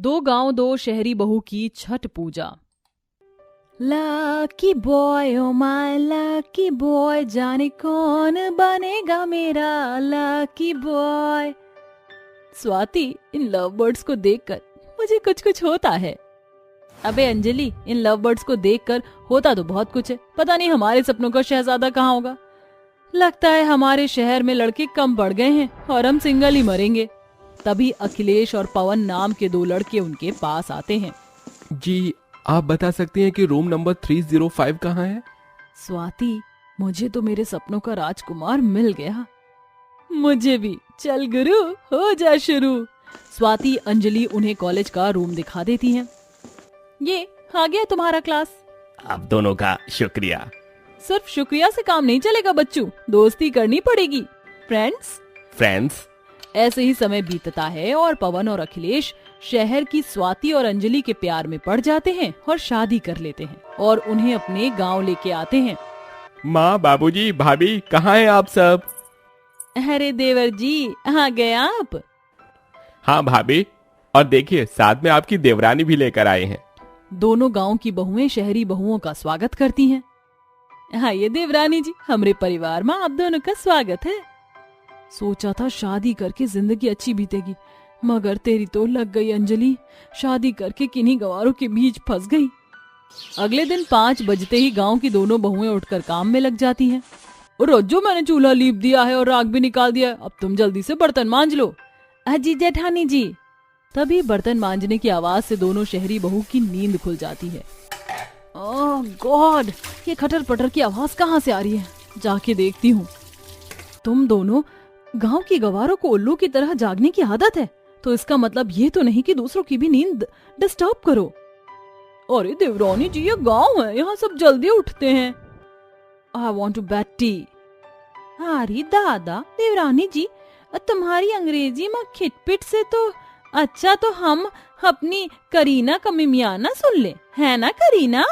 दो गांव दो शहरी बहू की Chhath Puja. Lucky boy oh my lucky boy, जाने कौन बनेगा मेरा लकी बॉय। स्वाति, इन लव बर्ड्स को देखकर मुझे कुछ कुछ होता है। अबे अंजलि, इन लव बर्ड्स को देखकर होता तो बहुत कुछ है, पता नहीं हमारे सपनों का शहजादा कहाँ होगा। लगता है हमारे शहर में लड़के कम पड़ गए हैं और हम सिंगल ही मरेंगे। तभी अखिलेश और पवन नाम के दो लड़के उनके पास आते हैं। जी, आप बता सकती हैं कि रूम नंबर 305 कहाँ है? स्वाति, मुझे तो मेरे सपनों का राजकुमार मिल गया। मुझे भी। चल गुरु, हो जा शुरू। स्वाति अंजलि उन्हें कॉलेज का रूम दिखा देती हैं। ये आ गया तुम्हारा क्लास। आप दोनों का शुक्रिया। सिर्फ शुक्रिया से काम नहीं चलेगा बच्चों, दोस्ती करनी पड़ेगी। फ्रेंड्स। ऐसे ही समय बीतता है और पवन और अखिलेश शहर की स्वाति और अंजलि के प्यार में पड़ जाते हैं और शादी कर लेते हैं और उन्हें अपने गांव लेके आते हैं। माँ, बाबूजी, भाभी, कहाँ हैं आप सब? अरे देवर जी, आ गए आप? हाँ भाभी, और देखिए साथ में आपकी देवरानी भी लेकर आए हैं। दोनों गांव की बहुएं शहरी बहुओं का स्वागत करती हैं। हाँ ये देवरानी जी, हमारे परिवार में आप दोनों का स्वागत है। सोचा था शादी करके जिंदगी अच्छी बीतेगी, मगर तेरी तो लग गई अंजलि, शादी करके किन्हीं गवारों के बीच फंस गई। अगले दिन 5 बजते ही गांव की दोनों बहुएं उठकर काम में लग जाती हैं। और रोजो, मैंने चूल्हा लीप दिया है और राख भी निकाल दिया है, अब तुम जल्दी से बर्तन मांज लो। अजी जेठानी जी। तभी बर्तन मांजने की आवाज से दोनों शहरी बहू की नींद खुल जाती है। ओह गॉड, ये खटर पटर की आवाज कहाँ से आ रही है? जाके देखती हूँ। तुम दोनों, गांव की गवारों को उल्लू की तरह जागने की आदत है, तो इसका मतलब ये तो नहीं कि दूसरों की भी नींद डिस्टर्ब करो। अरे देवरानी जी, ये गांव है, यहाँ सब जल्दी उठते हैं। I want to bed tea. अरे दादा, देवरानी जी, तुम्हारी अंग्रेजी में खिटपिट से तो अच्छा तो हम अपनी करीना का मिमियाना सुन ले, है ना करीना?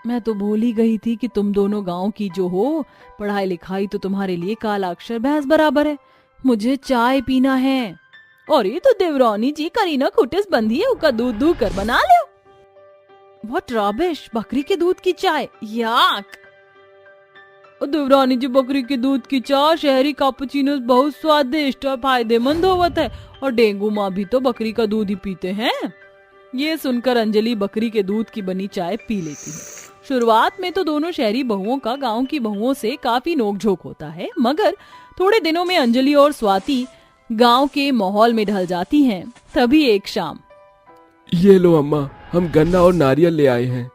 मैं तो भूल ही गई थी कि तुम दोनों गांव की जो हो, पढ़ाई लिखाई तो तुम्हारे लिए काला अक्षर भैंस बराबर है। मुझे चाय पीना है। और ये तो देवरानी जी, करीना खुटिस बंदी है, उसका दूध दूध कर बना लो। व्हाट रबिश, बकरी के दूध की चाय, याक। देवरानी जी, बकरी के दूध की चाय शहरी कैपुचिनो बहुत स्वादिष्ट और फायदेमंद होवत है, और डेंगू माँ भी तो बकरी का दूध ही पीते हैं। ये सुनकर अंजलि बकरी के दूध की बनी चाय पी लेती है। शुरुआत में तो दोनों शहरी बहुओं का गांव की बहुओं से काफी नोकझोंक होता है, मगर थोड़े दिनों में अंजलि और स्वाति गांव के माहौल में ढल जाती हैं। तभी एक शाम, ये लो अम्मा, हम गन्ना और नारियल ले आए हैं।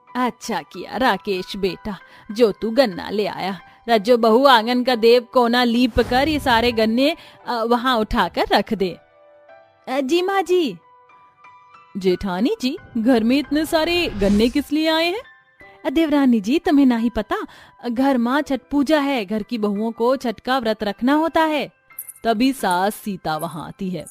अच्छा किया राकेश बेटा, जो तू गन्ना ले आया। रज्जो बहू, आंगन का देव कोना लीप कर ये सारे गन्ने वहाँ उठाकर रख दे। जी माँ जी। जेठानी जी, घर में इतने सारे गन्ने किस लिए आए हैं? देवरानी जी, तुम्हें नहीं पता, घर माँ छठ पूजा है, घर की बहुओं को छठ का व्रत रखना होता है। तभी सास सीता वहाँ आती है।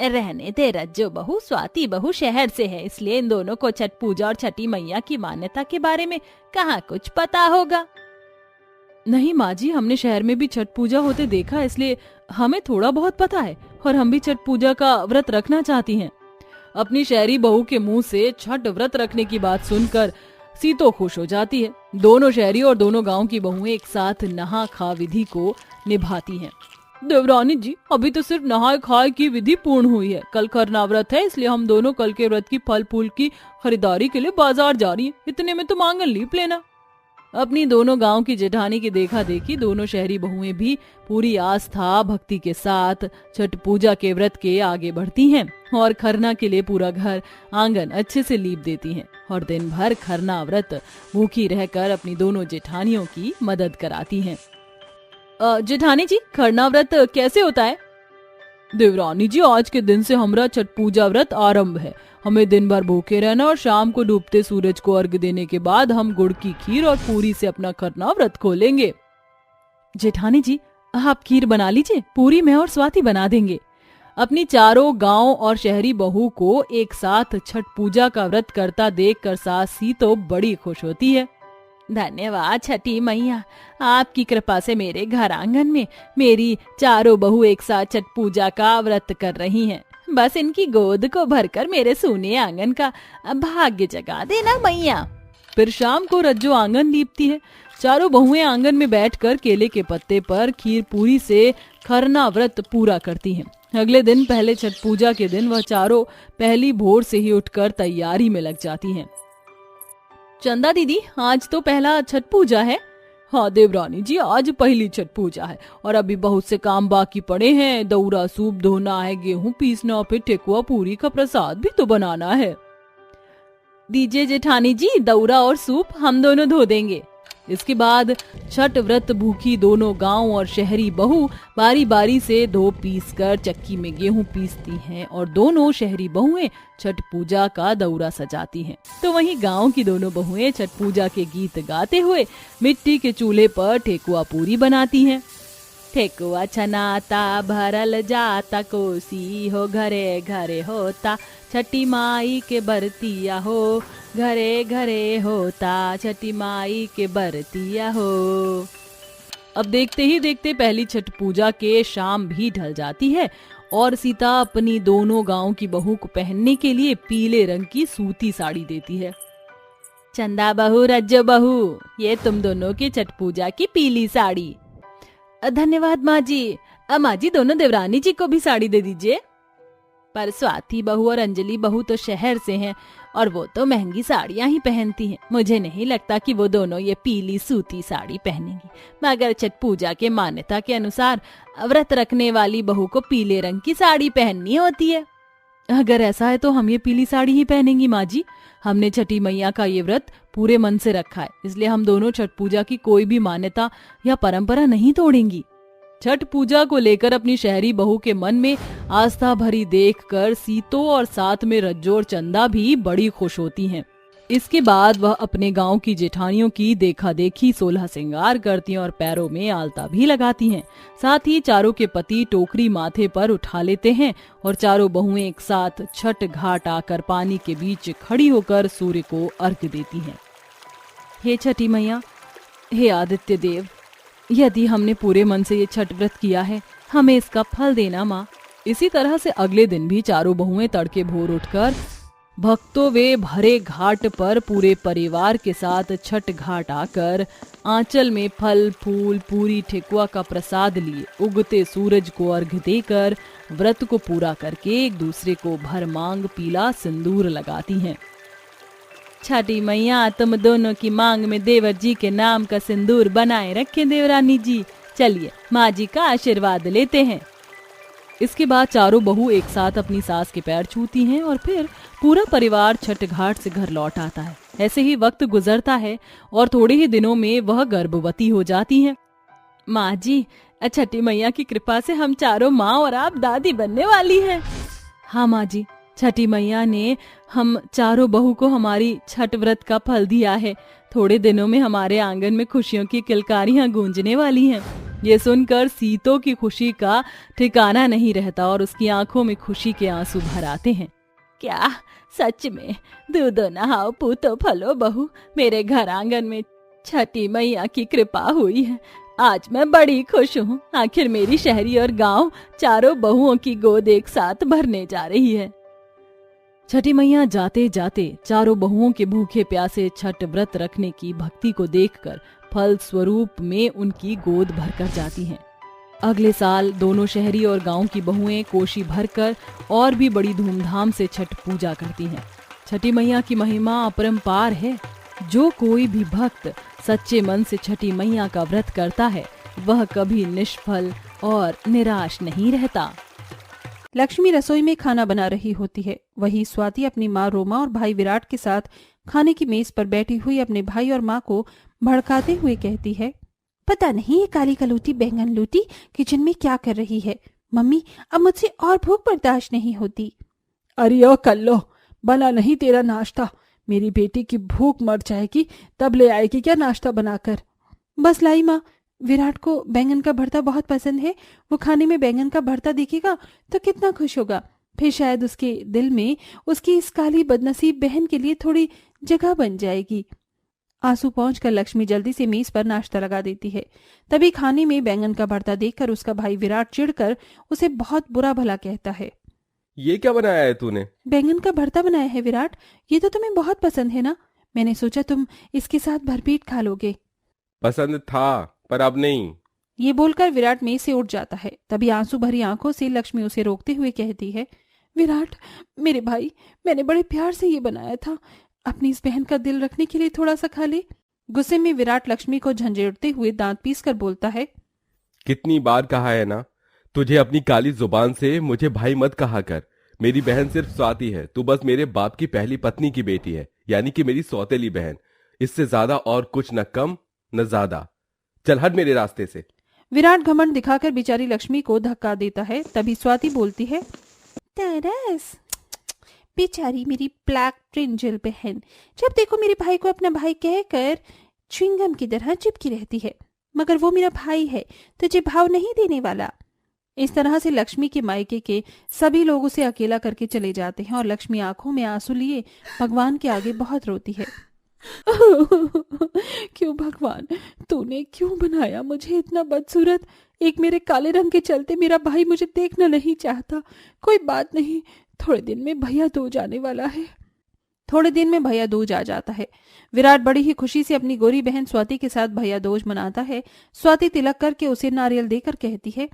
रहने दे रज्जो बहू, स्वाति बहू शहर से है, इसलिए इन दोनों को छठ पूजा और छठी मैया की मान्यता के बारे में कहाँ कुछ पता होगा। नहीं माँ जी, हमने शहर में भी छठ पूजा होते देखा, इसलिए हमें थोड़ा बहुत पता है, और हम भी छठ पूजा का व्रत रखना चाहती हैं। अपनी शहरी बहू के मुंह से छठ व्रत रखने की बात सुनकर सीतो खुश हो जाती है। दोनों शहरी और दोनों गांव की बहुएं एक साथ नहा खा विधि को निभाती हैं। देवरानी जी, अभी तो सिर्फ नहाए खाए की विधि पूर्ण हुई है, कल खरना व्रत है, इसलिए हम दोनों कल के व्रत की फल फूल की खरीदारी के लिए बाजार जा रही हैं। इतने में तुम आंगन लीप लेना। अपनी दोनों गांव की जेठानी की देखा देखी दोनों शहरी बहुएं भी पूरी आस्था भक्ति के साथ छठ पूजा के व्रत के आगे बढ़ती हैं और खरना के लिए पूरा घर आंगन अच्छे से लीप देती हैं और दिन भर खरना व्रत भूखी रहकर अपनी दोनों जेठानियों की मदद कराती हैं। जेठानी जी, खरना व्रत कैसे होता है? देवरानी जी, आज के दिन से हमारा छठ पूजा व्रत आरंभ है। हमें दिन भर भूखे रहना और शाम को डूबते सूरज को अर्घ देने के बाद हम गुड़ की खीर और पूरी से अपना खरना व्रत खोलेंगे। जेठानी जी, आप खीर बना लीजिए, पूरी मैं और स्वाति बना देंगे। अपनी चारों गांव और शहरी बहू को एक साथ छठ पूजा का व्रत करता देखकर सास सीतो बड़ी खुश होती है। धन्यवाद छठी मैया, आपकी कृपा से मेरे घर आंगन में मेरी चारों बहू एक साथ छठ पूजा का व्रत कर रही हैं। बस इनकी गोद को भरकर मेरे सूने आंगन का भाग्य जगा देना मैया। फिर शाम को रज्जो आंगन लीपती है। चारों बहुएं आंगन में बैठकर केले के पत्ते पर खीर पूरी से खरना व्रत पूरा करती हैं। अगले दिन पहले छठ पूजा के दिन वह चारों पहली भोर से ही उठकर तैयारी में लग जाती हैं। चंदा दीदी, आज तो पहला छठ पूजा है। हाँ देवरानी जी, आज पहली छठ पूजा है और अभी बहुत से काम बाकी पड़े हैं। दौरा सूप धोना है, गेहूं पीसना, फिर ठेकुआ पूरी का प्रसाद भी तो बनाना है। दीजिए जेठानी जी, दौरा और सूप हम दोनों धो देंगे। इसके बाद छठ व्रत भूखी दोनों गांव और शहरी बहू बारी बारी से धो पीस कर चक्की में गेहूं पीसती हैं और दोनों शहरी बहुएं छठ पूजा का दौरा सजाती हैं। तो वहीं गांव की दोनों बहुएं छठ पूजा के गीत गाते हुए मिट्टी के चूल्हे पर ठेकुआ पूरी बनाती हैं। ठेकुआ छनाता भरल जाता, कोसी हो घरे घरे होता, छठी माई के बरतिया हो, घरे घरे होता, छठी माई के बरतिया हो। अब देखते ही देखते पहली छठ पूजा के शाम भी ढल जाती है और सीता अपनी दोनों गांव की बहू को पहनने के लिए पीले रंग की सूती साड़ी देती है। चंदा बहू, रज्जो बहू, ये तुम दोनों की छठ पूजा की पीली साड़ी। धन्यवाद माँ जी। माँ जी, दोनों देवरानी जी को भी साड़ी दे दीजिए। पर स्वाति बहू और अंजलि बहू तो शहर से हैं और वो तो महंगी साड़ियाँ ही पहनती हैं। मुझे नहीं लगता कि वो दोनों ये पीली सूती साड़ी पहनेंगी। मगर छठ पूजा के मान्यता के अनुसार व्रत रखने वाली बहू को पीले रंग की साड़ी पहननी होती है। अगर ऐसा है तो हम ये पीली साड़ी ही पहनेंगी माँ जी। हमने छठी मैया का ये व्रत पूरे मन से रखा है, इसलिए हम दोनों छठ पूजा की कोई भी मान्यता या परंपरा नहीं तोड़ेंगी। छठ पूजा को लेकर अपनी शहरी बहू के मन में आस्था भरी देखकर सीतो और साथ में रज्जो और चंदा भी बड़ी खुश होती हैं। इसके बाद वह अपने गांव की जेठानियों की देखा देखी 16 श्रृंगार करती हैं और पैरों में आलता भी लगाती हैं। साथ ही चारों के पति टोकरी माथे पर उठा लेते हैं और चारों बहुएं एक साथ छठ घाट आकर पानी के बीच खड़ी होकर सूर्य को अर्घ्य देती हैं। हे छठी मैया, हे आदित्य देव, यदि हमने पूरे मन से ये छठ व्रत किया है, हमें इसका फल देना माँ। इसी तरह से अगले दिन भी चारों बहुएं तड़के भोर उठकर भक्तों वे भरे घाट पर पूरे परिवार के साथ छठ घाट आकर आंचल में फल फूल पूरी ठेकुआ का प्रसाद लिए उगते सूरज को अर्घ्य देकर व्रत को पूरा करके एक दूसरे को भर मांग पीला सिंदूर लगाती हैं। छठी मैया, तुम दोनों की मांग में देवर जी के नाम का सिंदूर बनाए रखे देवरानी जी। चलिए माँ जी का आशीर्वाद लेते हैं। इसके बाद चारों बहू एक साथ अपनी सास के पैर छूती हैं और फिर पूरा परिवार छठ घाट से घर लौट आता है। ऐसे ही वक्त गुजरता है और थोड़े ही दिनों में वह गर्भवती हो जाती हैं। माँ जी, छठी मैया की कृपा से हम चारों माँ और आप दादी बनने वाली हैं। हाँ माँ जी, छठी मैया ने हम चारों बहू को हमारी छठ व्रत का फल दिया है। थोड़े दिनों में हमारे आंगन में खुशियों की किलकारियां गूंजने वाली हैं। ये सुनकर सीतो की खुशी का ठिकाना नहीं रहता और उसकी आंखों में खुशी के आंसू भर आते हैं। क्या सच में दूधो नहाओ पूतो फलो बहू, मेरे घर आंगन में छठी मैया की कृपा हुई है। आज मैं बड़ी खुश हूँ। आखिर मेरी शहरी और गांव चारों बहुओं की गोद एक साथ भरने जा रही है। छठी मैया जाते जाते चारों बहुओं के भूखे प्यासे छठ व्रत रखने की भक्ति को देखकर फल स्वरूप में उनकी गोद भरकर जाती हैं। अगले साल दोनों शहरी और गांव की बहुएं कोशी भरकर और भी बड़ी धूमधाम से छठ पूजा करती हैं। छठी मैया की महिमा अपरंपार है। जो कोई भी भक्त सच्चे मन से छठी मैया का व्रत करता है, वह कभी निष्फल और निराश नहीं रहता। लक्ष्मी रसोई में खाना बना रही होती है। वही स्वाति अपनी माँ रोमा और भाई विराट के साथ खाने की मेज पर बैठी हुई अपने भाई और माँ को भड़काते हुए कहती है, पता नहीं ये काली कलूटी बैंगन लूटी किचन में क्या कर रही है। मम्मी, अब मुझसे और भूख बर्दाश्त नहीं होती। अरे ओ कल्लो, बना नहीं तेरा नाश्ता। मेरी बेटी की भूख मर जाएगी, तब ले आएगी क्या नाश्ता बनाकर। बस लाई माँ, विराट को बैंगन का भरता बहुत पसंद है। वो खाने में बैंगन का भरता देखेगा तो कितना खुश होगा। फिर शायद उसके दिल में उसकी इस काली बदनसीब बहन के लिए थोड़ी जगह बन जाएगी। आंसू पहुंचकर लक्ष्मी जल्दी से मेज पर नाश्ता लगा देती है। तभी खाने में बैंगन का भरता देखकर उसका भाई विराट चिढ़कर उसे बहुत बुरा भला कहता है। ये क्या बनाया है तूने? बैंगन का भरता बनाया है विराट। ये तो तुम्हें बहुत पसंद है ना, मैंने सोचा तुम इसके साथ भरपेट खा लोगे। पसंद था पर अब नहीं। ये बोलकर विराट मेज से उठ जाता है। तभी आंसू भरी आंखों से लक्ष्मी उसे रोकते हुए कहती है, विराट मेरे भाई, मैंने बड़े प्यार से ये बनाया था, अपनी इस बहन का दिल रखने के लिए थोड़ा सा खा ले। गुस्से में विराट लक्ष्मी को झंझोड़ते हुए दांत पीस कर बोलता है, कितनी बार कहा है ना तुझे अपनी काली जुबान से मुझे भाई मत कहा कर। मेरी बहन सिर्फ स्वाति है, तू बस मेरे बाप की पहली पत्नी की बेटी है, यानी कि मेरी सौतेली बहन। इससे ज्यादा और कुछ न कम न ज्यादा। चल हट मेरे रास्ते से। विराट घमंड दिखाकर बेचारी लक्ष्मी को धक्का देता है। तभी स्वाति बोलती है, तरस, बेचारी मेरी ब्लैक ब्रिंजल बहन, जब देखो मेरे भाई को अपना भाई कहकर च्युइंगम की तरह चिपकी रहती है, मगर वो मेरा भाई है, तुझे भाव नहीं देने वाला। इस तरह से लक्ष्मी के मायके के सभी लोग उसे अकेला करके चले जाते हैं और लक्ष्मी आंखों में आंसू लिए भगवान के आगे बहुत रोती है। क्यों भगवान, तूने क्यों बनाया मुझे इतना बदसूरत? एक मेरे काले रंग के चलते मेरा भाई मुझे देखना नहीं चाहता। कोई बात नहीं, थोड़े दिन में भैया दूज आने वाला है। थोड़े दिन में भैया दूज आ जाता है। विराट बड़ी ही खुशी से अपनी गोरी बहन स्वाति के साथ भैया दूज मनाता है। स्वाति तिलक करके उसे नारियल देकर कहती है,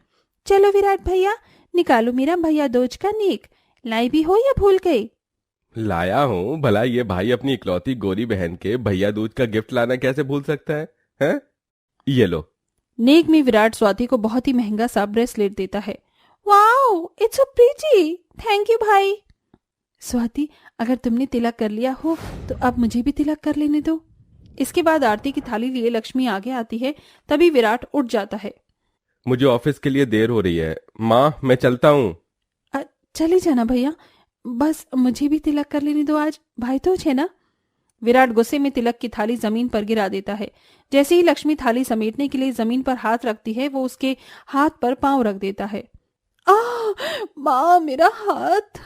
चलो विराट भैया, निकालो मेरा भैया दूज का नेक। लाई भी हो या भूल गए? लाया हूं। भला ये भाई अपनी इकलौती गोरी बहन के भैया दूज का गिफ्ट लाना कैसे भूल सकता है, हैं? ये लो। नेक में विराट स्वाति को बहुत ही महंगा सा ब्रेसलेट देता है। Wow, it's so pretty, thank you भाई। स्वाति, अगर तुमने तिलक कर लिया हो तो अब मुझे भी तिलक कर लेने दो। इसके बाद आरती की थाली लिए लक्ष्मी आगे आती है। तभी विराट उठ जाता है। मुझे ऑफिस के लिए देर हो रही है माँ, मैं चलता हूँ। चले जाना भैया, बस मुझे भी तिलक कर लेने दो, आज भाई दूज है ना। विराट गुस्से में तिलक की थाली जमीन पर गिरा देता है। जैसे ही लक्ष्मी थाली समेटने के लिए जमीन पर हाथ रखती है, वो उसके हाथ पर पांव रख देता है। माँ, मेरा हाथ।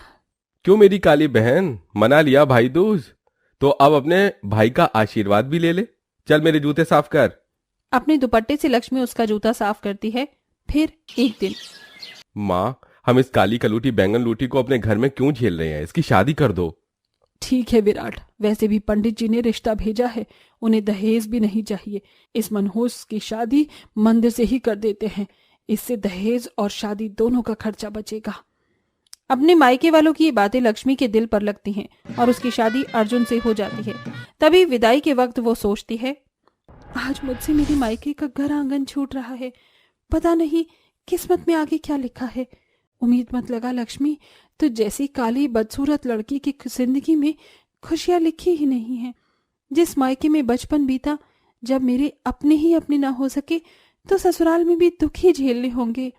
क्यों मेरी काली बहन, मना लिया भाई दूज तो अब अपने भाई का आशीर्वाद भी ले ले। चल मेरे जूते साफ कर। अपने दुपट्टे से लक्ष्मी उसका जूता साफ करती है। फिर एक दिन, माँ, हम इस काली कलूटी बैंगन लूटी को अपने घर में क्यों झेल रहे हैं? इसकी शादी कर दो। ठीक है विराट, वैसे भी पंडित जी ने रिश्ता भेजा है, उन्हें दहेज भी नहीं चाहिए। इस मनहूस की शादी मंदिर से ही कर देते हैं, इससे दहेज और शादी दोनों का खर्चा बचेगा। अपने मायके वालों की ये बातें लक्ष्मी के दिल पर लगती हैं और उसकी शादी अर्जुन से हो जाती है। तभी विदाई के वक्त वो सोचती है, आज मुझसे मेरे मायके का घर आंगन छूट रहा है, पता नहीं किस्मत में आगे क्या लिखा है। उम्मीद मत लगा लक्ष्मी, तो जैसी काली बदसूरत लड़की की जिंदगी में खुशियां लिखी ही नहीं है। जिस मायके में बचपन बीता, जब मेरे अपने ही अपने ना हो सके, तो ससुराल में भी दुख ही झेलने होंगे।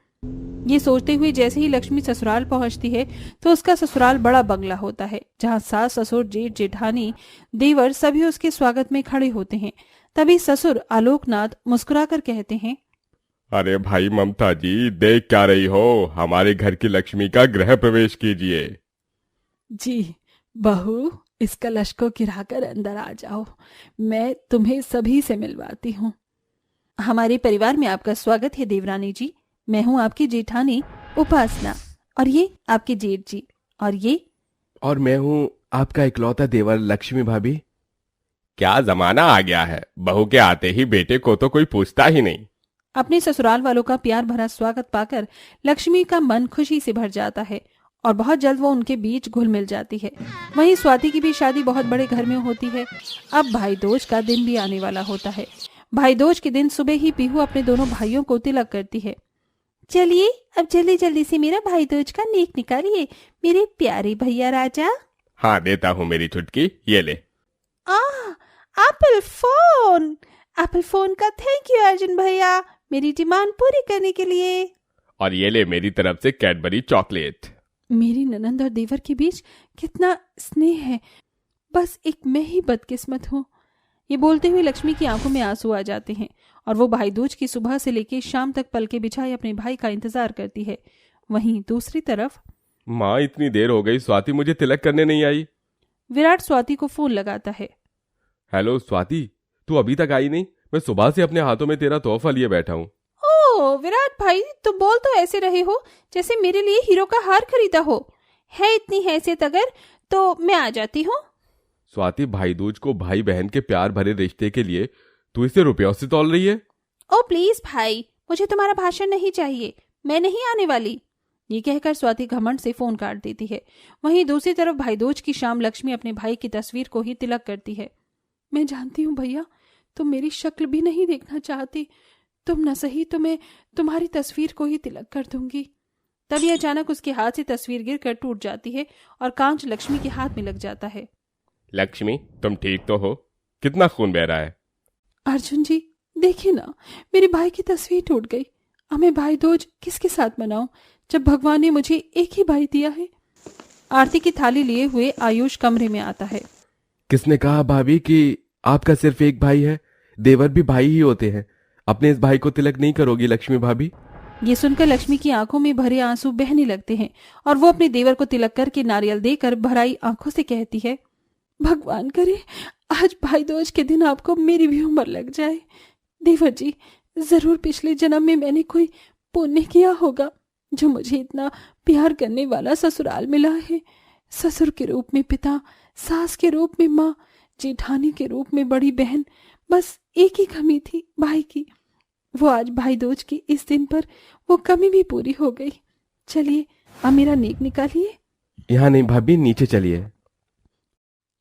ये सोचते हुए जैसे ही लक्ष्मी ससुराल पहुंचती है, तो उसका ससुराल बड़ा बंगला होता है, जहां सास ससुर जेठ जेठानी देवर सभी उसके स्वागत में खड़े होते हैं। तभी ससुर आलोकनाथ मुस्कुराकर कहते हैं, अरे भाई ममता जी, देख क्या रही हो? हमारे घर की लक्ष्मी का गृह प्रवेश कीजिए। जी बहू, इस कलश को गिराकर अंदर आ जाओ, मैं तुम्हें सभी से मिलवाती हूँ। हमारे परिवार में आपका स्वागत है देवरानी जी। मैं हूँ आपकी जेठानी उपासना, और ये आपके जेठ जी, और मैं हूँ आपका इकलौता देवर लक्ष्मी भाभी। क्या जमाना आ गया है, बहू के आते ही बेटे को तो कोई पूछता ही नहीं। अपने ससुराल वालों का प्यार भरा स्वागत पाकर लक्ष्मी का मन खुशी से भर जाता है और बहुत जल्द वो उनके बीच घुल मिल जाती है। वहीं स्वाति की भी शादी बहुत बड़े घर में होती है। अब भाई दूज का दिन भी आने वाला होता है। भाई दूज के दिन सुबह ही पीहू अपने दोनों भाइयों को तिलक करती है। चलिए अब जल्दी जल्दी से मेरा भाई दूज का नेक निकालिए मेरे प्यारे भैया राजा। हाँ देता हूँ मेरी छुटकी, ये ले। Apple phone. एप्पल फोन का थैंक यू अर्जुन भैया, मेरी डिमांड पूरी करने के लिए। और ये ले मेरी तरफ से कैडबरी चॉकलेट। मेरी ननंद और देवर के बीच कितना स्नेह है, बस एक मैं ही बदकिस्मत हूँ। ये बोलते हुए लक्ष्मी की आंखों में आंसू आ जाते हैं और वो भाई दूज की सुबह से लेकर शाम तक पलके बिछाए अपने भाई का इंतजार करती है। वहीं दूसरी तरफ, माँ इतनी देर हो गई, स्वाति मुझे तिलक करने नहीं आई। विराट स्वाति को फोन लगाता है। हेलो स्वाति, तू अभी तक आई नहीं? मैं सुबह से अपने हाथों में तेरा तोहफा लिए बैठा हूँ। ओह विराट भाई, तुम बोल तो ऐसे रहे हो जैसे मेरे लिए हीरो का हार खरीदा हो। है इतनी हैसियत अगर तो मैं आ जाती हूँ। स्वाति, भाई दूज को भाई बहन के प्यार भरे रिश्ते के लिए तू इसे रुपयों से तौल रही है? ओ प्लीज भाई, मुझे तुम्हारा भाषण नहीं चाहिए, मैं नहीं आने वाली। ये कहकर स्वाति घमंड से फोन काट देती है। वहीं दूसरी तरफ भाई दूज की शाम लक्ष्मी अपने भाई की तस्वीर को ही तिलक करती है। मैं जानती हूँ भैया, तुम मेरी शक्ल भी नहीं देखना चाहती। तुम न सही तो मैं तुम्हारी तस्वीर को ही तिलक कर दूंगी। तभी अचानक उसके हाथ से तस्वीर गिरकर टूट जाती है और कांच लक्ष्मी के हाथ में लग जाता है। लक्ष्मी, तुम ठीक तो हो? कितना खून बह रहा है? अर्जुन जी, देखिए ना, मेरे भाई की तस्वीर टूट गई। अब मैं भाई दूज किसके साथ मनाऊं जब भगवान ने मुझे एक ही भाई दिया है। आरती की थाली लिए हुए आयुष कमरे में आता है। किसने कहा भाभी कि आपका सिर्फ एक भाई है? देवर भी भाई ही होते हैं। अपने इस भाई को तिलक नहीं करोगी लक्ष्मी भाभी? ये सुनकर लक्ष्मी की आंखों में भरे आंसू बहने लगते हैं और वो अपने देवर को तिलक करके नारियल देकर भराई आंखों से कहती है, भगवान करे आज भाई दूज के दिन आपको मेरी भी उम्र लग जाए। देवर जी, जरूर पिछले जन्म में मैंने कोई पुण्य किया होगा जो मुझे इतना प्यार करने वाला ससुराल मिला है। ससुर के रूप में पिता, सास के रूप में माँ, जेठानी के रूप में बड़ी बहन। बस एक ही कमी थी, भाई की। वो आज भाई दूज के इस दिन पर वो कमी भी पूरी हो गई। चलिए अब मेरा नेक निकालिए। यहाँ नहीं भाभी, नीचे चलिए।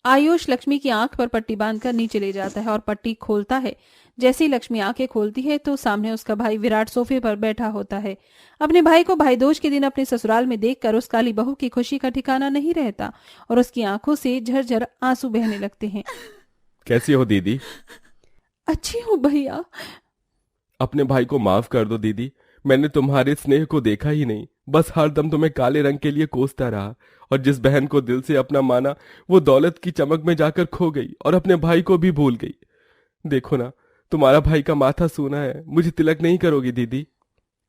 आयुष लक्ष्मी की आंख पर पट्टी बांधकर नीचे ले जाता है और पट्टी खोलता है। जैसे ही लक्ष्मी आंखें खोलती है तो सामने उसका भाई विराट सोफे पर बैठा होता है। अपने भाई को भाई दूज के दिन अपने ससुराल में देखकर उस काली बहू की खुशी का ठिकाना नहीं रहता और उसकी आंखों से झरझर आंसू बहने लगते हैं। कैसी हो दीदी? अच्छी हूँ भैया। अपने भाई को माफ कर दो दीदी। मैंने तुम्हारे स्नेह को देखा ही नहीं, बस हरदम तुम्हें काले रंग के लिए कोसता रहा। और जिस बहन को दिल से अपना माना वो दौलत की चमक में जाकर खो गई और अपने भाई को भी भूल गई। देखो ना, तुम्हारा भाई का माथा सूना है। मुझे तिलक नहीं करोगी दीदी?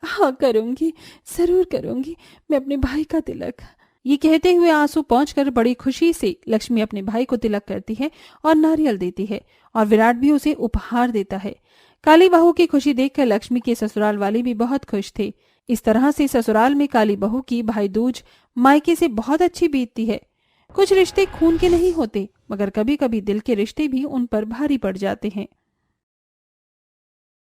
हाँ करूंगी, जरूर करूंगी मैं अपने भाई का तिलक। ये कहते हुए आंसू पहुंचकर बड़ी खुशी से लक्ष्मी अपने भाई को तिलक करती है और नारियल देती है और विराट भी उसे उपहार देता है। काली बहू की खुशी देखकर लक्ष्मी के ससुराल वाले भी बहुत खुश थे। इस तरह से ससुराल में काली बहू की भाई दूज मायके से बहुत अच्छी बीतती है। कुछ रिश्ते खून के नहीं होते, मगर कभी कभी दिल के रिश्ते भी उन पर भारी पड़ जाते हैं।